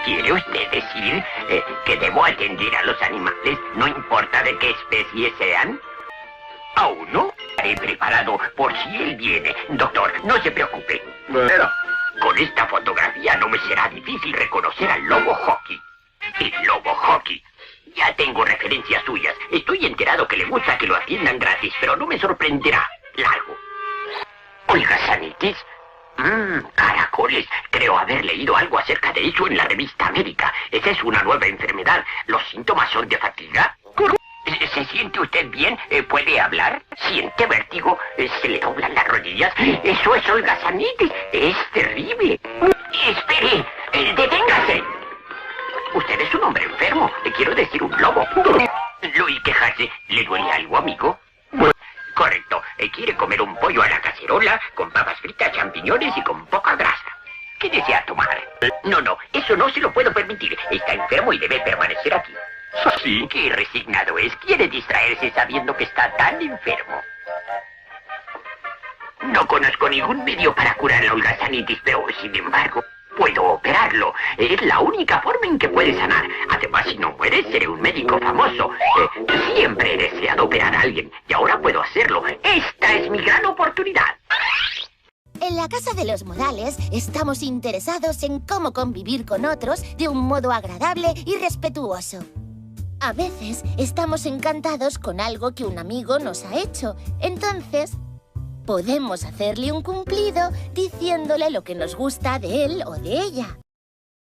¿Quiere usted decir que debo atender a los animales, no importa de qué especie sean? ¿Aún no? He preparado por si él viene. Doctor, no se preocupe. Pero, Con esta fotografía no me será difícil reconocer al lobo Hockey. El lobo Hockey. Ya tengo referencias suyas. Estoy enterado que le gusta que lo atiendan gratis, pero no me sorprenderá. Largo. ¿Holgazanitis? Caracoles. Creo haber leído algo acerca de eso en la revista América. Esa es una nueva enfermedad. ¿Los síntomas son de fatiga? ¿Se siente usted bien? ¿Puede hablar? ¿Siente vértigo? ¿Se le doblan las rodillas? Eso es holgazanitis. Es terrible. Espere. Deténgase. Usted es un hombre enfermo. Quiero decir, un lobo. No hay quejarse. ¿Le duele algo, amigo? Correcto. Quiere comer un pollo a la cacerola con papas fritas, champiñones y con poca grasa. ¿Qué desea tomar? No. Eso no se lo puedo permitir. Está enfermo y debe permanecer aquí. sí. Qué resignado es. Quiere distraerse sabiendo que está tan enfermo. No conozco ningún medio para curar la holgazanitis, pero sin embargo, puedo operarlo. Es la única forma en que puede sanar. Además, si no muere, seré un médico famoso. Siempre he deseado operar a alguien y ahora puedo hacerlo. Esta es mi gran oportunidad. En la Casa de los Modales estamos interesados en cómo convivir con otros de un modo agradable y respetuoso. A veces estamos encantados con algo que un amigo nos ha hecho. Entonces, podemos hacerle un cumplido diciéndole lo que nos gusta de él o de ella.